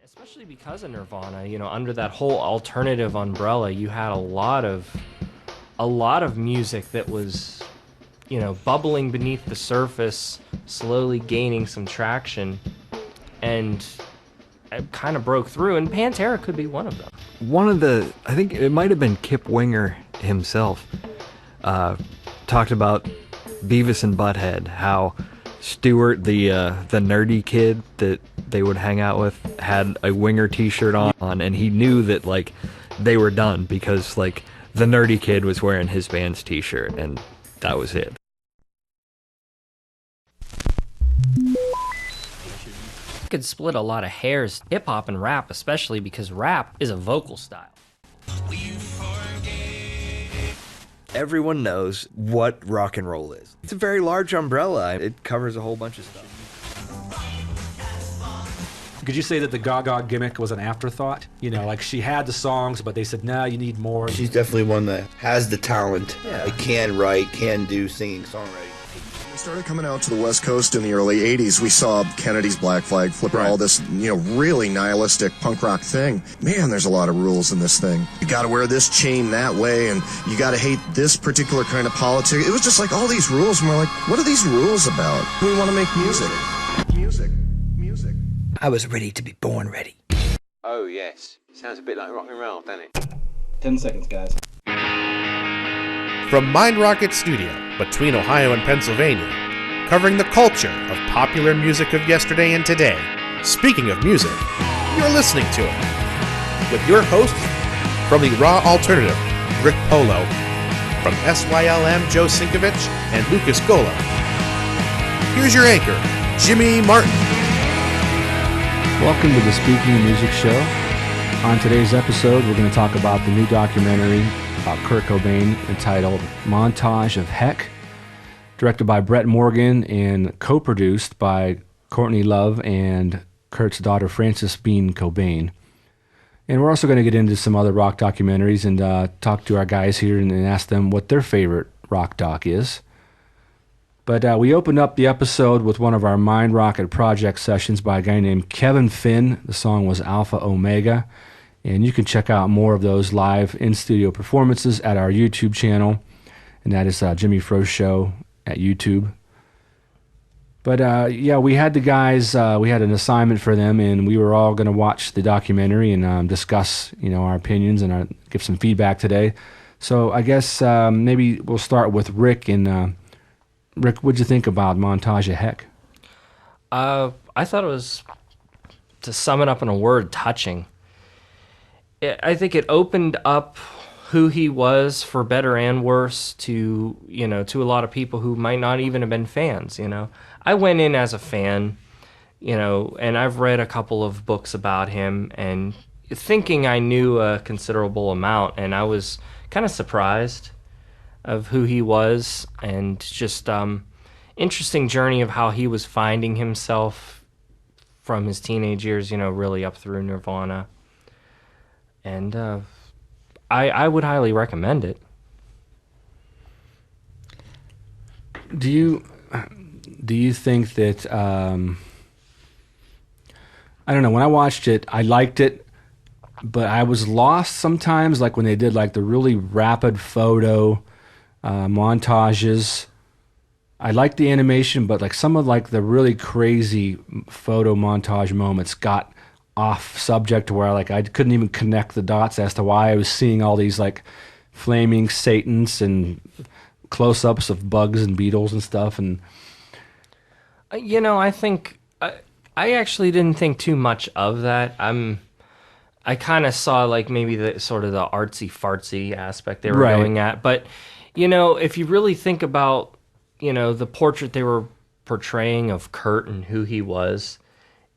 Especially because of Nirvana, under that whole alternative umbrella, you had a lot of music that was, bubbling beneath the surface, slowly gaining some traction, and it kind of broke through. And Pantera could be one of them. I think it might have been Kip Winger himself, talked about Beavis and Butthead, how Stuart, the nerdy kid that they would hang out with, had a Winger t-shirt on, and he knew that, like, they were done because, like, the nerdy kid was wearing his band's t-shirt, and that was it. Could split a lot of hairs, hip-hop and rap, especially because rap is a vocal style. Everyone knows what rock and roll is. It's a very large umbrella. It covers a whole bunch of stuff. Could you say that the Gaga gimmick was an afterthought? Like she had the songs, but they said, nah, you need more. She's definitely one that has the talent. Yeah. Can write, can do singing, songwriting. We started coming out to the West Coast in the early 80s. We saw Kennedy's Black Flag flipping all this, really nihilistic punk rock thing. Man, there's a lot of rules in this thing. You gotta wear this chain that way, and you gotta hate this particular kind of politics. It was just like all these rules, and we're like, what are these rules about? We want to make music. Music. I was ready to be born ready. Oh, yes. Sounds a bit like rock and roll, doesn't it? 10 seconds, guys. From Mind Rocket Studio, between Ohio and Pennsylvania, covering the culture of popular music of yesterday and today. Speaking of music, you're listening to it. With your hosts, from the Raw Alternative, Rick Polo, from SYLM, Joe Sinkovich, and Lucas Gola. Here's your anchor, Jimmy Martin. Welcome to the Speaking of Music show. On today's episode, we're going to talk about the new documentary about Kurt Cobain entitled Montage of Heck, directed by Brett Morgan and co-produced by Courtney Love and Kurt's daughter Frances Bean Cobain. And we're also going to get into some other rock documentaries and talk to our guys here and ask them what their favorite rock doc is. But we opened up the episode with one of our Mind Rocket project sessions by a guy named Kevin Finn. The song was Alpha Omega. And you can check out more of those live in-studio performances at our YouTube channel. And that is Jimmy Frost Show at YouTube. But we had the guys, we had an assignment for them, and we were all going to watch the documentary and discuss, our opinions and give some feedback today. So I guess maybe we'll start with Rick. And Rick, what'd you think about Montage of Heck? I thought it was, to sum it up in a word, touching. I think it opened up who he was, for better and worse, to a lot of people who might not even have been fans. I went in as a fan, and I've read a couple of books about him, and thinking I knew a considerable amount, and I was kind of surprised of who he was, and just interesting journey of how he was finding himself from his teenage years, really up through Nirvana. And I would highly recommend it. Do you think that I don't know, when I watched it, I liked it, but I was lost sometimes, like when they did like the really rapid photo montages. I liked the animation, but like some of like the really crazy photo montage moments got off subject, where like I couldn't even connect the dots as to why I was seeing all these like flaming satans and close-ups of bugs and beetles and stuff. And I think I actually didn't think too much of that. I kind of saw like maybe the sort of the artsy fartsy aspect they were going at, but if you really think about the portrait they were portraying of Kurt and who he was,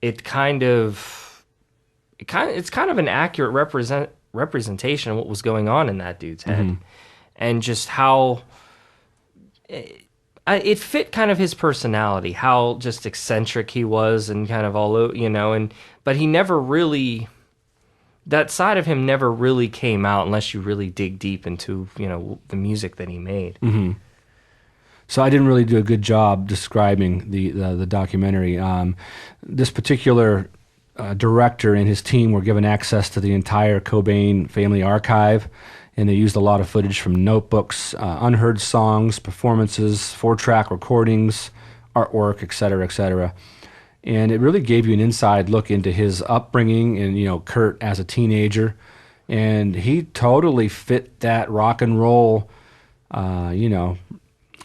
it's kind of an accurate representation of what was going on in that dude's head, and just how it fit kind of his personality, how just eccentric he was and kind of all over, but he never really, that side of him never really came out unless you really dig deep into the music that he made. Mm-hmm. So I didn't really do a good job describing the documentary. This particular director and his team were given access to the entire Cobain family archive, and they used a lot of footage from notebooks, unheard songs, performances, 4-track recordings, artwork, etc., etc. And it really gave you an inside look into his upbringing and, Kurt as a teenager. And he totally fit that rock and roll,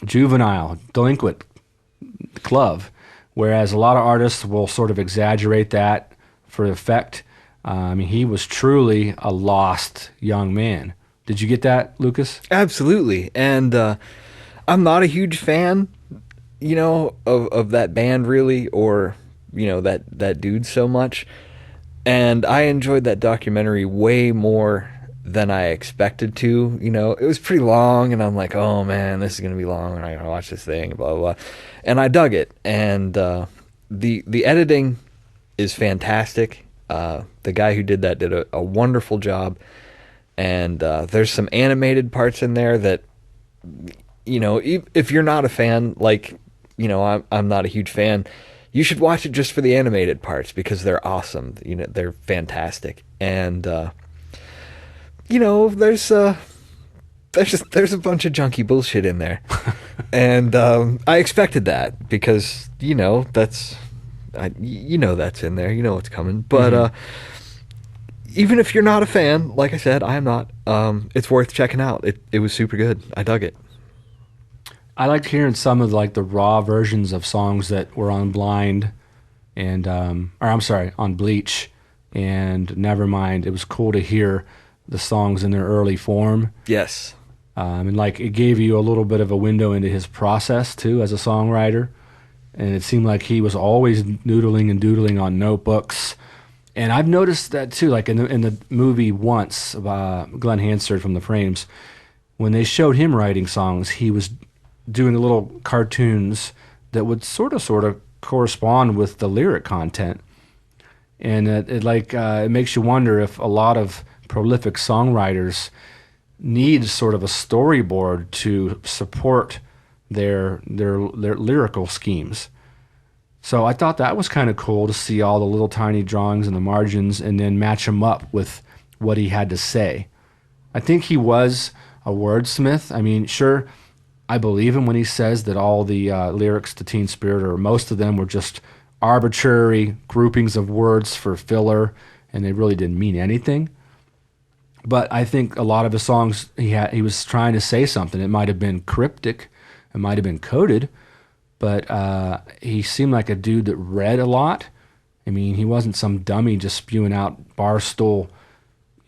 juvenile, delinquent glove. Whereas a lot of artists will sort of exaggerate that for effect. He was truly a lost young man. Did you get that, Lucas? Absolutely. And I'm not a huge fan, of that band really, or, that dude so much. And I enjoyed that documentary way more than I expected to. It was pretty long, and I'm like, oh man, this is going to be long, and I got to watch this thing, blah, blah, blah. And I dug it. And the editing is fantastic. The guy who did that did a wonderful job. And there's some animated parts in there that, if you're not a fan, like, I'm not a huge fan, you should watch it just for the animated parts because they're awesome. They're fantastic. And, there's a bunch of junky bullshit in there. And I expected that because, that's in there. You know what's coming. But even if you're not a fan, like I said, I am not, it's worth checking out. It was super good. I dug it. I liked hearing some of the raw versions of songs that were on Blind and, on Bleach and Nevermind. It was cool to hear the songs in their early form. Yes. And it gave you a little bit of a window into his process too as a songwriter. And it seemed like he was always noodling and doodling on notebooks. And I've noticed that too, in the movie Once, Glenn Hansard from The Frames, when they showed him writing songs, he was doing little cartoons that would sort of correspond with the lyric content. And it makes you wonder if a lot of prolific songwriters need sort of a storyboard to support their lyrical schemes. So I thought that was kind of cool to see all the little tiny drawings in the margins and then match them up with what he had to say. I think he was a wordsmith. Sure, I believe him when he says that all the lyrics to Teen Spirit, or most of them, were just arbitrary groupings of words for filler, and they really didn't mean anything. But I think a lot of the songs he was trying to say something. It might have been cryptic, it might have been coded, but he seemed like a dude that read a lot. He wasn't some dummy just spewing out barstool,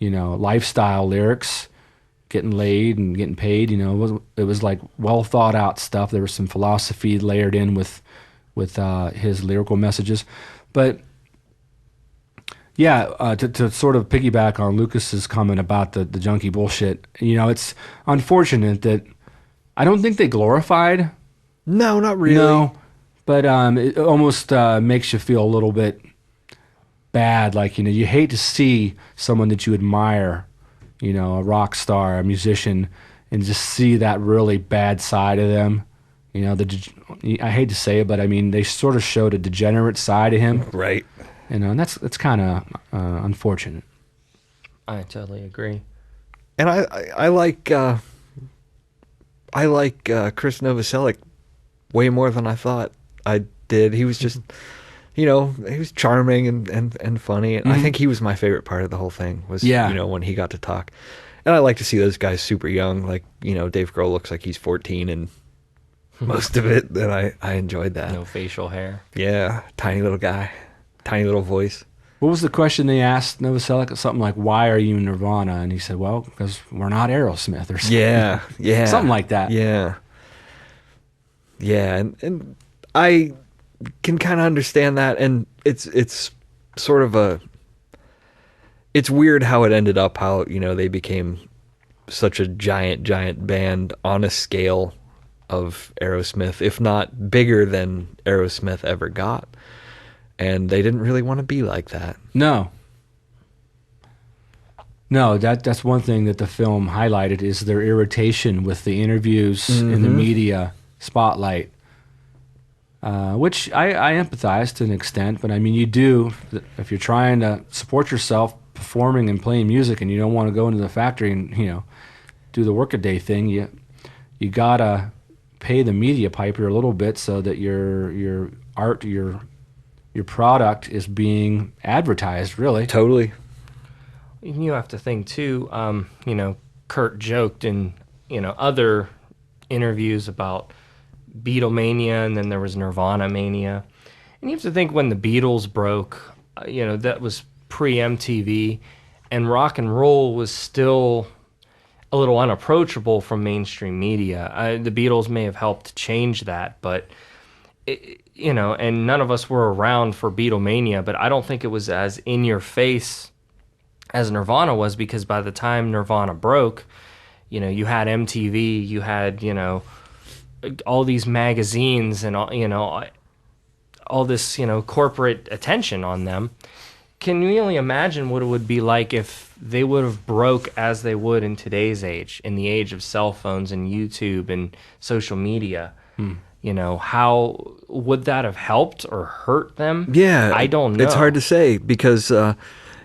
lifestyle lyrics, getting laid and getting paid. It was like well thought out stuff. There was some philosophy layered in with his lyrical messages. But yeah, to sort of piggyback on Lucas's comment about the junkie bullshit, it's unfortunate that I don't think they glorified. No, not really. No, but it almost makes you feel a little bit bad. You hate to see someone that you admire, a rock star, a musician, and just see that really bad side of them. I hate to say it, but they sort of showed a degenerate side of him. Right. And that's kind of unfortunate. I totally agree. And I like Chris Novoselic way more than I thought I did. He was just, he was charming and funny. And I think he was my favorite part of the whole thing was, when he got to talk. And I like to see those guys super young. Dave Grohl looks like he's 14 and most of it. And I enjoyed that. No facial hair. Yeah. Tiny little guy. Tiny little voice. What was the question they asked Novoselic? Something like, why are you Nirvana? And he said, well, because we're not Aerosmith or something. Yeah. Something like that. Yeah. Yeah, and I can kind of understand that, and it's sort of it's weird how it ended up, how, they became such a giant band on a scale of Aerosmith, if not bigger than Aerosmith ever got. And they didn't really want to be like that. No, that's one thing that the film highlighted is their irritation with the interviews in the media spotlight. which I empathize to an extent, but I mean, you do, if you're trying to support yourself performing and playing music and you don't want to go into the factory and, do the workaday thing, you gotta pay the media piper a little bit so that your art, your product is being advertised, really. Totally. You have to think too. Kurt joked in other interviews about Beatlemania, and then there was Nirvana mania. And you have to think when the Beatles broke, that was pre-MTV, and rock and roll was still a little unapproachable from mainstream media. The Beatles may have helped change that, but and none of us were around for Beatlemania, but I don't think it was as in your face as Nirvana was, because by the time Nirvana broke, you had MTV, you had, all these magazines and all this, corporate attention on them. Can you really imagine what it would be like if they would have broke as they would in today's age, in the age of cell phones and YouTube and social media? How would that have helped or hurt them? Yeah. I don't know. It's hard to say because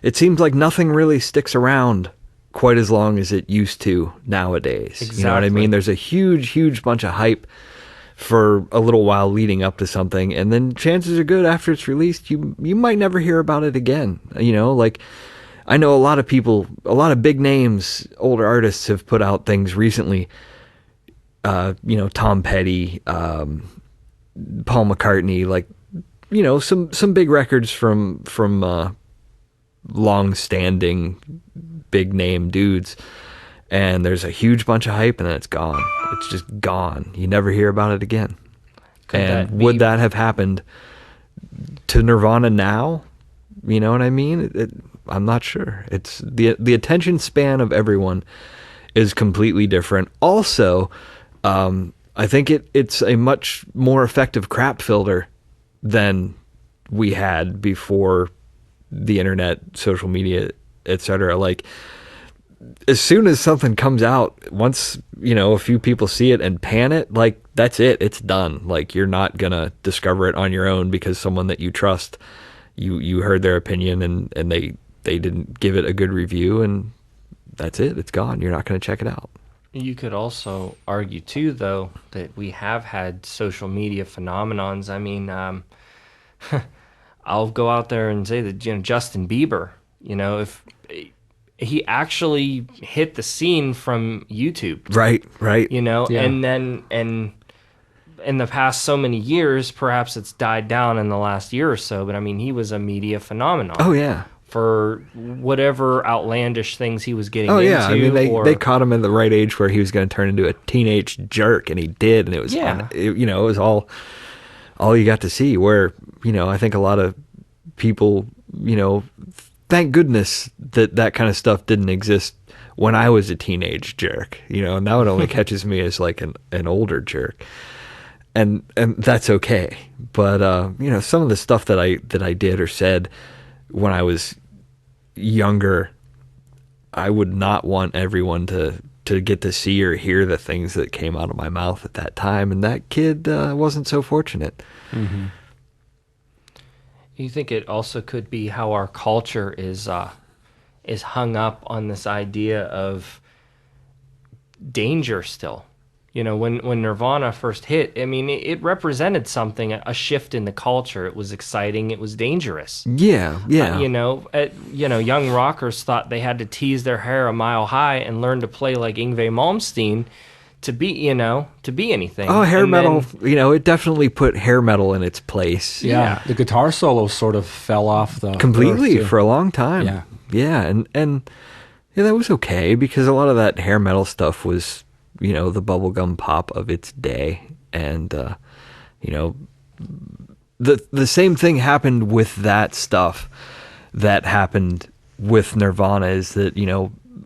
it seems like nothing really sticks around quite as long as it used to nowadays. Exactly. You know what I mean? There's a huge bunch of hype for a little while leading up to something, and then chances are good after it's released, you might never hear about it again. Like I know a lot of people, a lot of big names, older artists have put out things recently. Tom Petty, Paul McCartney, like, some big records from long-standing big name dudes, and there's a huge bunch of hype and then it's gone. It's just gone. You never hear about it again. Would that have happened to Nirvana now? You know what I mean? I'm not sure. It's the attention span of everyone is completely different. Also, I think it's a much more effective crap filter than we had before the internet, social media, etc. Like, as soon as something comes out, once, a few people see it and pan it, like, that's it. It's done. Like, you're not going to discover it on your own because someone that you trust, you heard their opinion and they didn't give it a good review, and that's it. It's gone. You're not going to check it out. You could also argue, too, though, that we have had social media phenomenons. I mean, I'll go out there and say that, Justin Bieber, if he actually hit the scene from YouTube. Right. Yeah. And then, in the past so many years, perhaps it's died down in the last year or so, but I mean, he was a media phenomenon. Oh, yeah. For whatever outlandish things he was getting into. Oh, yeah. I mean, they caught him in the right age where he was going to turn into a teenage jerk, and he did, and it was, it was all you got to see, where, I think a lot of people, thank goodness that kind of stuff didn't exist when I was a teenage jerk, and now it only catches me as like an older jerk. And that's okay. But, some of the stuff that I did or said when I was younger, I would not want everyone to get to see or hear the things that came out of my mouth at that time. And that kid wasn't so fortunate. Mm-hmm. You think it also could be how our culture is hung up on this idea of danger still. When Nirvana first hit, I mean, it represented something, a shift in the culture. It was exciting. It was dangerous. Yeah. Young rockers thought they had to tease their hair a mile high and learn to play like Yngwie Malmsteen to be anything. Oh, hair metal, it definitely put hair metal in its place. Yeah. The guitar solo sort of fell off the completely earth, for a long time. Yeah, and that was okay, because a lot of that hair metal stuff was, the bubblegum pop of its day. And, the same thing happened with that stuff that happened with Nirvana, is that,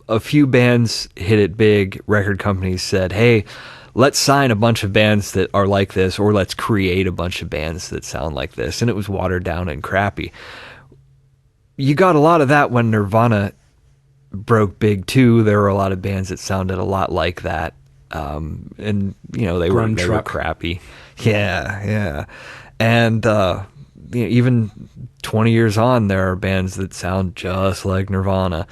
a few bands hit it big. Record companies said, hey, let's sign a bunch of bands that are like this, or let's create a bunch of bands that sound like this. And it was watered down and crappy. You got a lot of that when Nirvana broke big too. There were a lot of bands that sounded a lot like that. And they were crappy. Yeah. And even 20 years on, there are bands that sound just like Nirvana,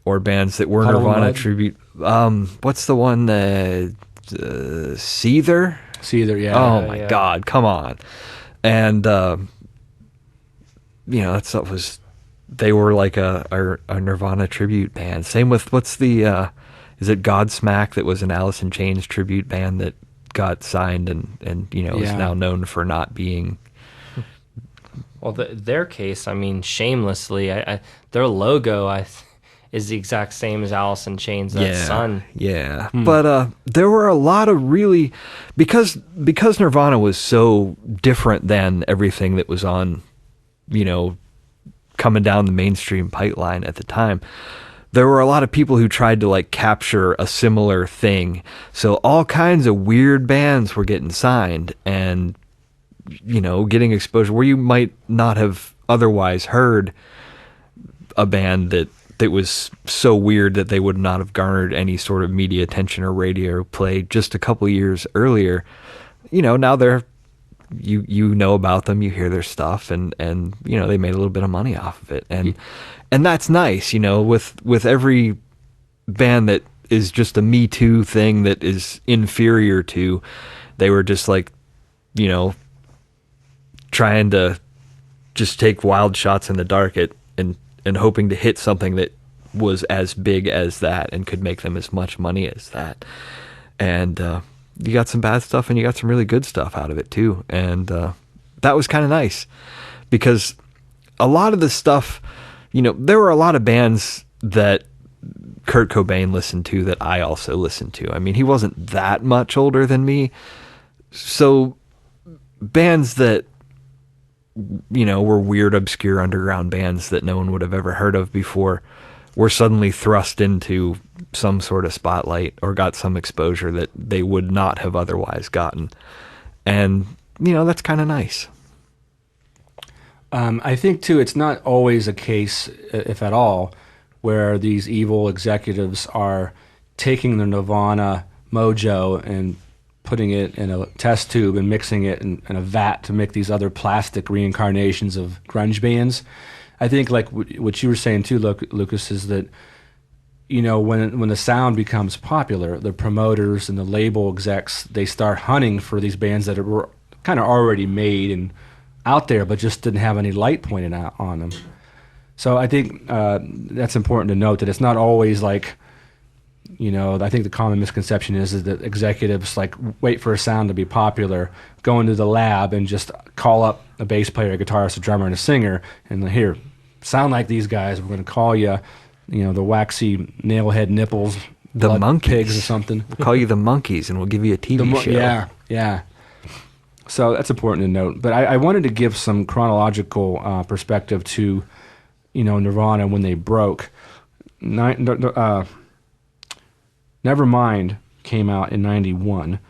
or bands that were Nirvana tribute. What's the one that Seether? Seether, yeah. Oh my God, come on. And that stuff was, they were like a Nirvana tribute band. Same with what's the is it Godsmack, that was an Alice in Chains tribute band that got signed and is now known for not being. Well, their case, I mean, shamelessly, their logo is the exact same as Alice in Chains. That sun. Yeah. But there were a lot of really, because Nirvana was so different than everything that was on, coming down the mainstream pipeline at the time. There were a lot of people who tried to like capture a similar thing. So all kinds of weird bands were getting signed and, getting exposure where you might not have otherwise heard a band that was so weird that they would not have garnered any sort of media attention or radio play just a couple years earlier. Now they're, you know about them, you hear their stuff, and they made a little bit of money off of it. And that's nice, with every band that is just a Me Too thing that is inferior to, they were just like, trying to just take wild shots in the dark and hoping to hit something that was as big as that and could make them as much money as that. And you got some bad stuff and you got some really good stuff out of it too. And that was kind of nice, because a lot of the stuff, there were a lot of bands that Kurt Cobain listened to that I also listened to. I mean, he wasn't that much older than me. So bands that, were weird, obscure underground bands that no one would have ever heard of before were suddenly thrust into some sort of spotlight or got some exposure that they would not have otherwise gotten. And, that's kind of nice. I think, too, it's not always a case, if at all, where these evil executives are taking the Nirvana mojo and putting it in a test tube and mixing it in a vat to make these other plastic reincarnations of grunge bands. I think, like what you were saying too, Lucas, is that when the sound becomes popular, the promoters and the label execs, they start hunting for these bands that were kind of already made and out there, but just didn't have any light pointed out on them. So I think that's important to note, that it's not always like, I think the common misconception is that executives like wait for a sound to be popular, go into the lab and just call up a bass player, a guitarist, a drummer, and a singer, and here, sound like these guys. We're going to call you, the waxy nailhead nipples, the Monkees, pigs or something. We'll call you the Monkees, and we'll give you a TV show. Yeah. So that's important to note. But I wanted to give some chronological perspective to, Nirvana when they broke. Nevermind came out in 91.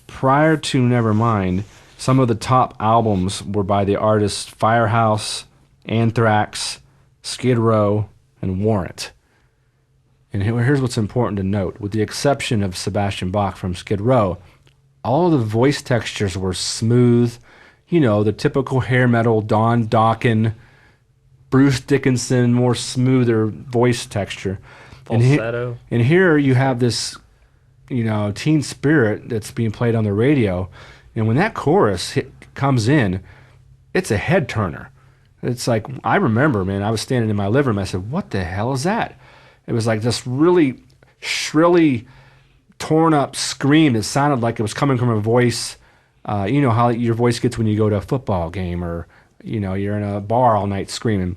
Prior to Nevermind, some of the top albums were by the artists Firehouse, Anthrax, Skid Row, and Warrant. And here's what's important to note. With the exception of Sebastian Bach from Skid Row, all of the voice textures were smooth, the typical hair metal, Don Dokken, Bruce Dickinson, more smoother voice texture. Falsetto. And here you have this, Teen Spirit that's being played on the radio. And when that chorus comes in, it's a head turner. It's like, I remember, man, I was standing in my living room. I said, what the hell is that? It was like this really shrilly torn up scream. It sounded like it was coming from a voice. How your voice gets when you go to a football game or, you're in a bar all night screaming.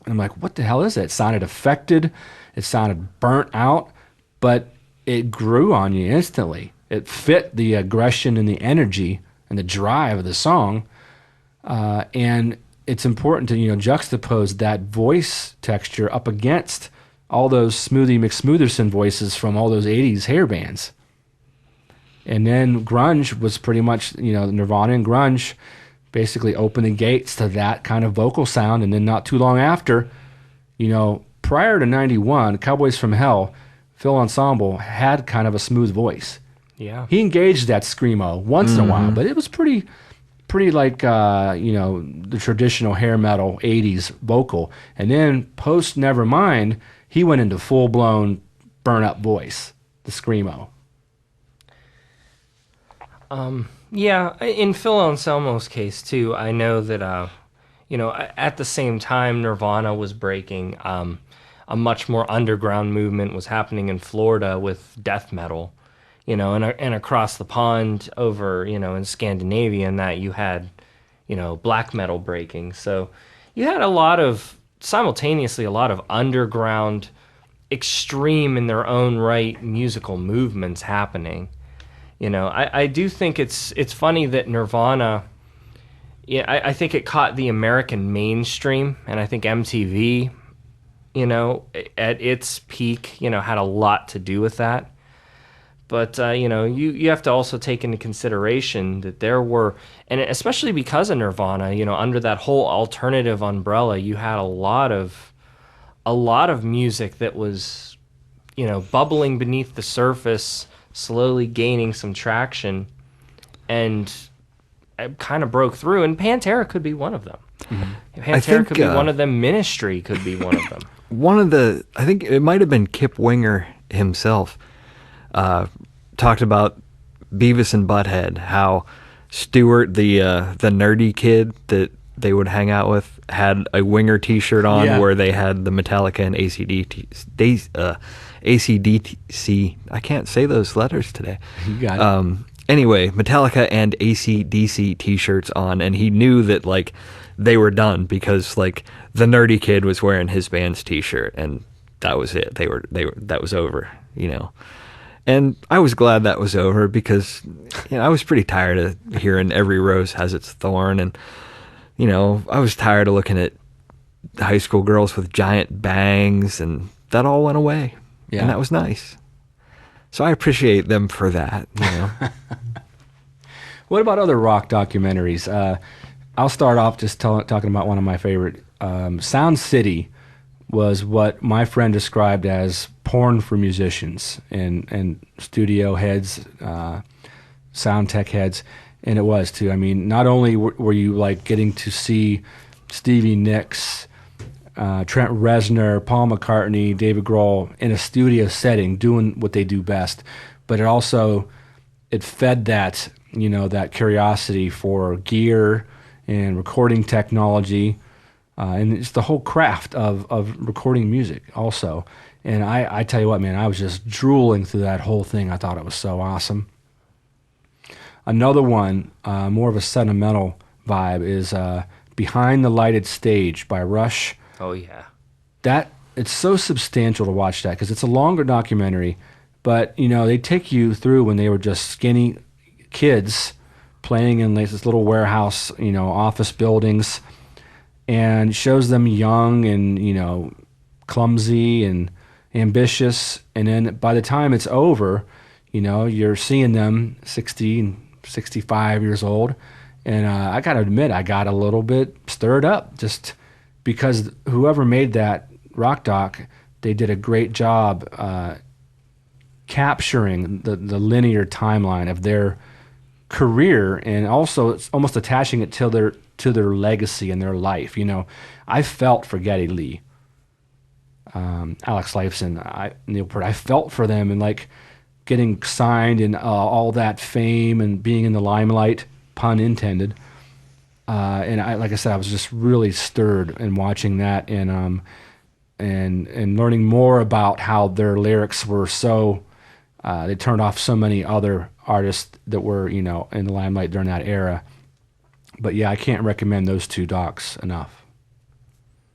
And I'm like, what the hell is that? It sounded affected. It sounded burnt out, but it grew on you instantly. It fit the aggression and the energy and the drive of the song. And it's important to, juxtapose that voice texture up against all those Smoothie McSmootherson voices from all those 80s hair bands. And then grunge was pretty much, Nirvana and grunge basically opened the gates to that kind of vocal sound. And then not too long after, prior to 91, Cowboys from Hell, Phil Ensemble had kind of a smooth voice. Yeah. He engaged that screamo once in a while, but it was pretty like the traditional hair metal 80s vocal. And then post Nevermind, he went into full blown burn up voice, the screamo. Yeah, in Phil Anselmo's case too, I know that at the same time Nirvana was breaking, a much more underground movement was happening in Florida with death metal, and across the pond over, in Scandinavia, and that you had, black metal breaking. So you had simultaneously a lot of underground, extreme in their own right musical movements happening. I do think it's funny that Nirvana, I think it caught the American mainstream, and I think MTV, at its peak, had a lot to do with that. But, you have to also take into consideration that there were, and especially because of Nirvana, under that whole alternative umbrella, you had a lot of music that was, bubbling beneath the surface, slowly gaining some traction, and it kind of broke through. And Pantera could be one of them. Mm-hmm. Pantera could be one of them. Ministry could be one of them. I think it might have been Kip Winger himself, talked about Beavis and Butthead, how Stewart, the nerdy kid that they would hang out with, had a Winger t-shirt on where they had the Metallica and ACDC. I can't say those letters today. You got it. Anyway, Metallica and ACDC t-shirts on, and he knew that like they were done because like the nerdy kid was wearing his band's t-shirt, and that was it. That was over, And I was glad that was over because I was pretty tired of hearing every rose has its thorn, and I was tired of looking at high school girls with giant bangs, and that all went away. Yeah. And that was nice. So I appreciate them for that. What about other rock documentaries? I'll start off just talking about one of my favorite. Sound City was what my friend described as porn for musicians and studio heads, sound tech heads, and it was too. I mean, not only were you like getting to see Stevie Nicks, Trent Reznor, Paul McCartney, David Grohl in a studio setting doing what they do best, but it fed that that curiosity for gear and recording technology. And it's the whole craft of recording music also. And I tell you what, man, I was just drooling through that whole thing. I thought it was so awesome. Another one, more of a sentimental vibe, is Behind the Lighted Stage by Rush. Oh, yeah. It's so substantial to watch that because it's a longer documentary, but, they take you through when they were just skinny kids playing in this little warehouse, office buildings, and shows them young and clumsy and ambitious, and then by the time it's over, you're seeing them 60 and 65 years old, and I gotta admit I got a little bit stirred up just because whoever made that rock doc, they did a great job capturing the linear timeline of their career, and also it's almost attaching it to their legacy and their life. I felt for Geddy Lee, Alex Lifeson, Neil Peart. I felt for them and like getting signed and all that fame and being in the limelight, pun intended. And like I said, I was just really stirred in watching that and learning more about how their lyrics were so. They turned off so many other artists that were in the limelight during that era. But yeah, I can't recommend those two docs enough.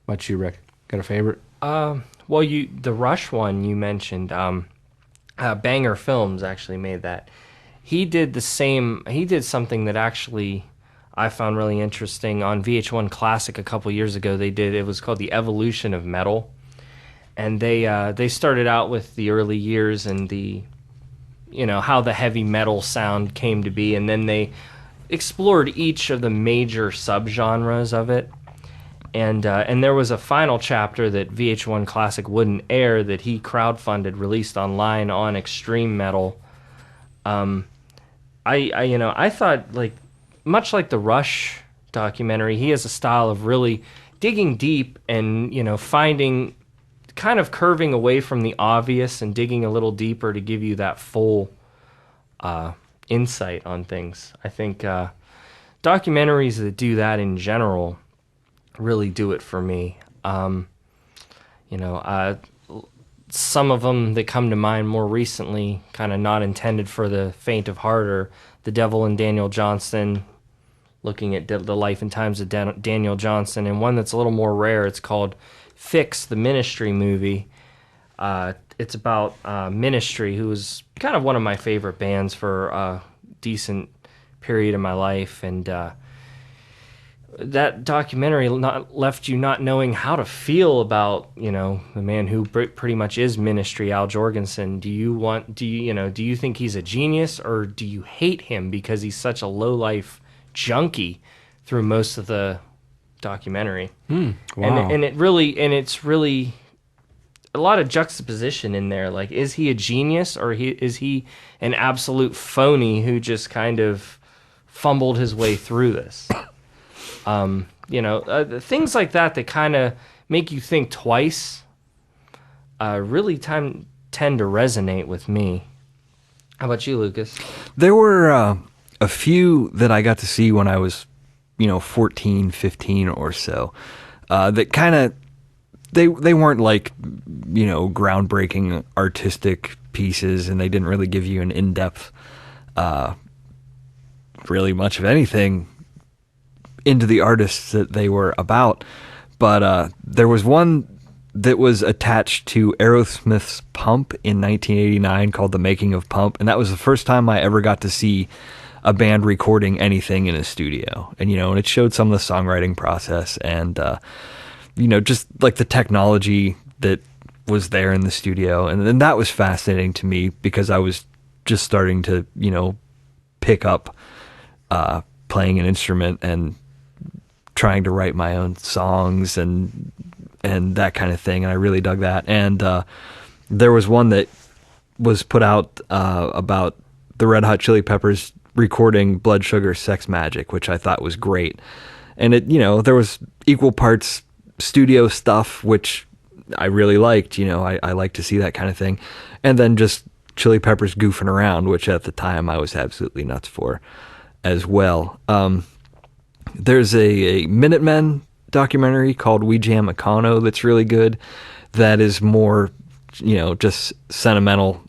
What about you, Rick? Got a favorite? Well, the Rush one you mentioned, Banger Films actually made that. He did the same. He did something that actually I found really interesting on VH1 Classic a couple years ago. It was called The Evolution of Metal, and they started out with the early years and the how the heavy metal sound came to be, and then they explored each of the major subgenres of it. And there was a final chapter that VH1 Classic wouldn't air that he crowdfunded, released online on Extreme Metal. I thought, like, much like the Rush documentary, he has a style of really digging deep and, finding, kind of curving away from the obvious and digging a little deeper to give you that full insight on things. I think documentaries that do that in general really do it for me. You know, some of them that come to mind more recently, kind of not intended for the faint of heart, are The Devil and Daniel Johnston, looking at the life and times of Daniel Johnston, and one that's a little more rare. It's called Fix, the Ministry movie. It's about Ministry, who was kind of one of my favorite bands for a decent period of my life, and that documentary left you not knowing how to feel about, the man who pretty much is Ministry, Al Jorgensen. Do you think he's a genius, or do you hate him because he's such a low life junkie through most of the documentary? Wow. And it's really a lot of juxtaposition in there. Like, is he a genius, or is he an absolute phony who just kind of fumbled his way through this? Things like that kind of make you think twice, really tend to resonate with me. How about you, Lucas? There were a few that I got to see when I was, 14, 15 or so, that kind of, they weren't like, groundbreaking artistic pieces, and they didn't really give you an in-depth, really much of anything into the artists that they were about. But there was one that was attached to Aerosmith's Pump in 1989 called The Making of Pump, and that was the first time I ever got to see a band recording anything in a studio. And and it showed some of the songwriting process and just like the technology that was there in the studio. And then that was fascinating to me because I was just starting to pick up playing an instrument and trying to write my own songs and that kind of thing, and I really dug that. And there was one that was put out about the Red Hot Chili Peppers recording Blood Sugar Sex Magic, which I thought was great. And it, there was equal parts studio stuff, which I really liked. I like to see that kind of thing, and then just Chili Peppers goofing around, which at the time I was absolutely nuts for as well. There's a Minutemen documentary called We Jam Econo that's really good. That is more, just sentimental,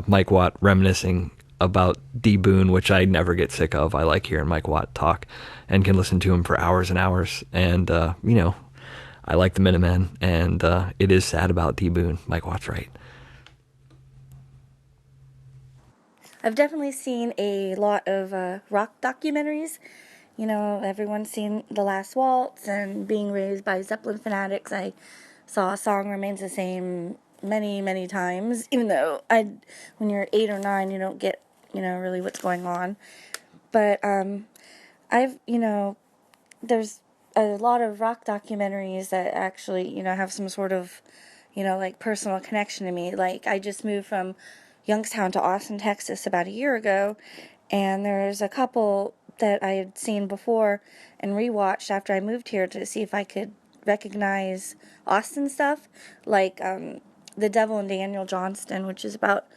Mike Watt reminiscing about D. Boone, which I never get sick of. I like hearing Mike Watt talk and can listen to him for hours and hours. And, I like the Minutemen, and it is sad about D. Boone. Mike Watt's right. I've definitely seen a lot of rock documentaries. Everyone's seen The Last Waltz and being raised by Zeppelin fanatics. I saw A Song Remains the Same many, many times, even though when you're 8 or 9, you don't get, really what's going on. But there's a lot of rock documentaries that actually, have some sort of, like personal connection to me. Like, I just moved from Youngstown to Austin, Texas about a year ago, and there's a couple that I had seen before and rewatched after I moved here to see if I could recognize Austin stuff, like The Devil and Daniel Johnston, which is about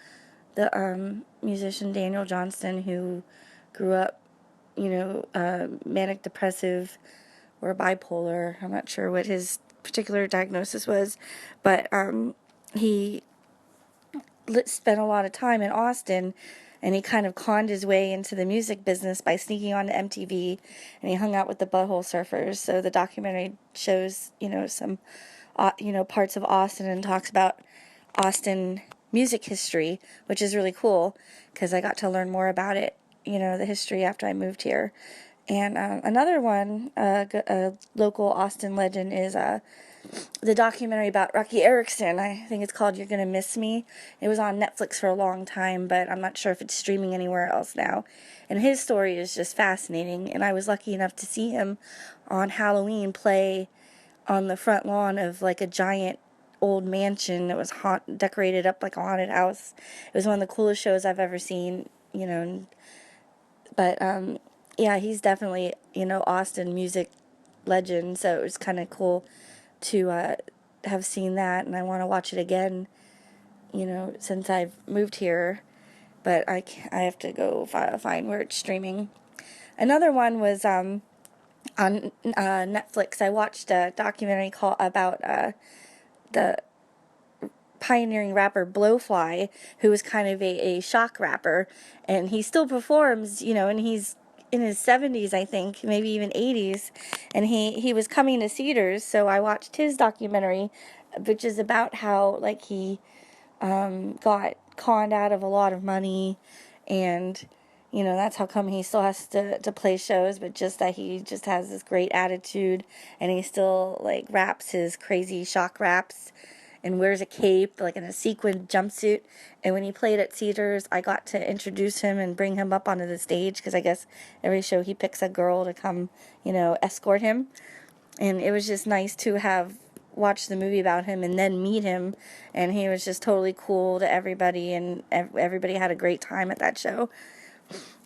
the musician Daniel Johnston, who grew up, manic depressive or bipolar. I'm not sure what his particular diagnosis was, but he spent a lot of time in Austin, and he kind of conned his way into the music business by sneaking on to MTV, and he hung out with the Butthole Surfers. So the documentary shows, some, parts of Austin and talks about Austin music history, which is really cool because I got to learn more about it, the history after I moved here. And another one, a local Austin legend, is the documentary about Rocky Erickson. I think it's called You're Gonna Miss Me. It was on Netflix for a long time, but I'm not sure if it's streaming anywhere else now. And his story is just fascinating, and I was lucky enough to see him on Halloween play on the front lawn of like a giant old mansion that was decorated up like a haunted house. It was one of the coolest shows I've ever seen, you know. But yeah, he's definitely, you know, Austin music legend. So it was kind of cool to have seen that, and I want to watch it again, you know, since I've moved here. But I have to go find where it's streaming. Another one was on Netflix. I watched a documentary about the pioneering rapper Blowfly, who was kind of a shock rapper, and he still performs, you know, and he's in his 70s, I think, maybe even 80s, and he was coming to Cedars, so I watched his documentary, which is about how, like, he got conned out of a lot of money, and, you know, that's how come he still has to play shows, but just that he just has this great attitude, and he still, like, raps his crazy shock raps, and wears a cape, like in a sequin jumpsuit. And when he played at Cedars, I got to introduce him and bring him up onto the stage, because I guess every show he picks a girl to come, you know, escort him. And it was just nice to have watched the movie about him and then meet him. And he was just totally cool to everybody, and everybody had a great time at that show.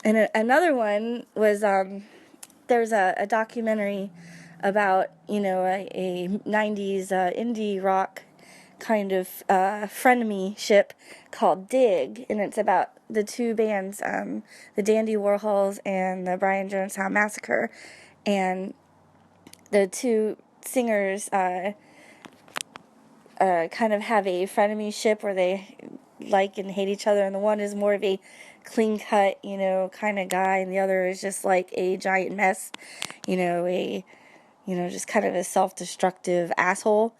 And another one was there's a documentary about, you know, a 90s indie rock kind of frenemy ship called Dig, and it's about the two bands, the Dandy Warhols and the Brian Jonestown Massacre, and the two singers kind of have a frenemy ship where they like and hate each other, and the one is more of a clean cut, you know, kind of guy, and the other is just like a giant mess, you know, just kind of a self-destructive asshole.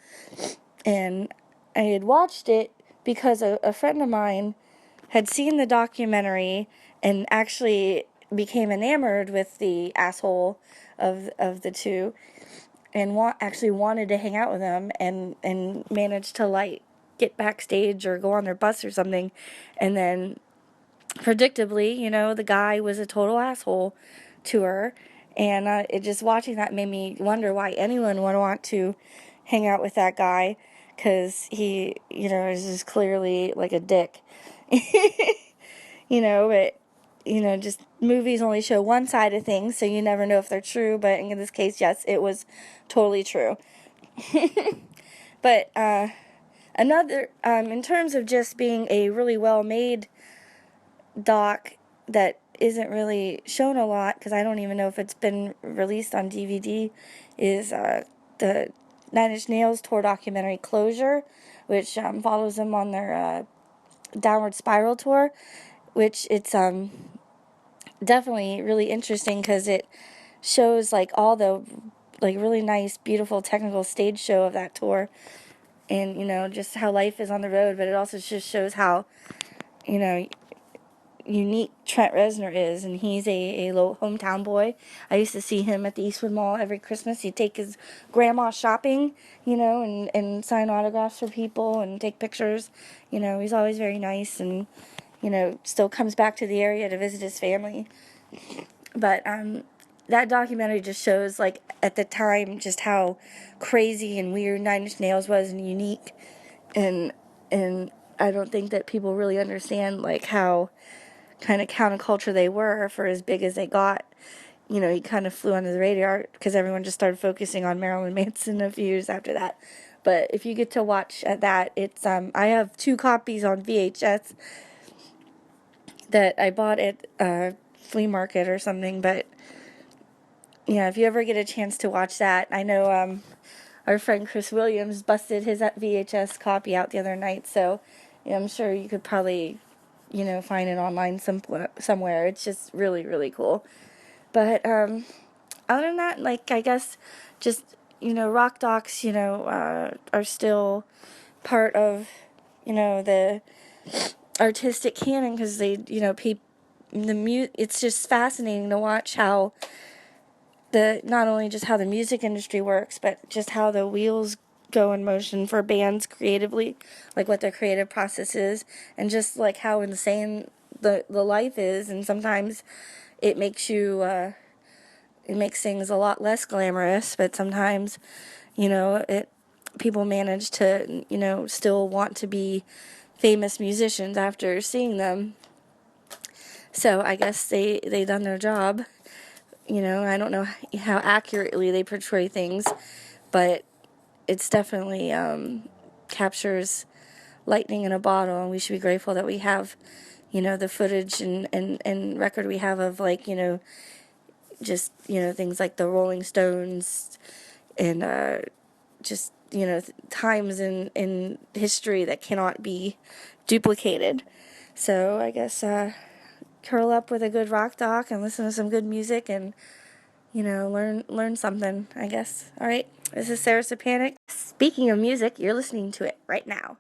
And I had watched it because a friend of mine had seen the documentary and actually became enamored with the asshole of the two, and actually wanted to hang out with them, and managed to, like, get backstage or go on their bus or something. And then predictably, you know, the guy was a total asshole to her, and it just watching that made me wonder why anyone would want to hang out with that guy, because he, you know, is just clearly like a dick. You know, but, you know, just movies only show one side of things, so you never know if they're true, but in this case, yes, it was totally true. But another, in terms of just being a really well-made doc that isn't really shown a lot, because I don't even know if it's been released on DVD, is the Nine Inch Nails tour documentary Closure, which follows them on their Downward Spiral tour, which it's definitely really interesting because it shows like all the like really nice, beautiful technical stage show of that tour, and, you know, just how life is on the road, but it also just shows how, you know, unique Trent Reznor is, and he's a low hometown boy. I used to see him at the Eastwood Mall every Christmas. He'd take his grandma shopping, you know, and sign autographs for people and take pictures. You know, he's always very nice, and, you know, still comes back to the area to visit his family. But that documentary just shows, like, at the time, just how crazy and weird Nine Inch Nails was, and unique, and I don't think that people really understand, like, how kind of counterculture they were for as big as they got. You know, he kind of flew under the radar because everyone just started focusing on Marilyn Manson a few years after that. But if you get to watch that, it's I have 2 copies on VHS that I bought at a flea market or something. But yeah, if you ever get a chance to watch that, I know our friend Chris Williams busted his VHS copy out the other night, so yeah, I'm sure you could probably, you know, find it online somewhere. It's just really, really cool. But other than that, like, I guess just, you know, rock docs, you know, are still part of, you know, the artistic canon, because they, you know, it's just fascinating to watch how not only just how the music industry works, but just how the wheels go in motion for bands creatively, like what their creative process is, and just like how insane the life is. And sometimes it makes things a lot less glamorous, but sometimes People manage to, still want to be famous musicians after seeing them. So I guess they done their job. I don't know how accurately they portray things, but it's definitely captures lightning in a bottle, and we should be grateful that we have, the footage and record we have of, like, just, things like the Rolling Stones and just, times in history that cannot be duplicated. So I guess curl up with a good rock doc and listen to some good music and, learn something, I guess. All right, this is Sarah Sapanic. Speaking of music, you're listening to it right now.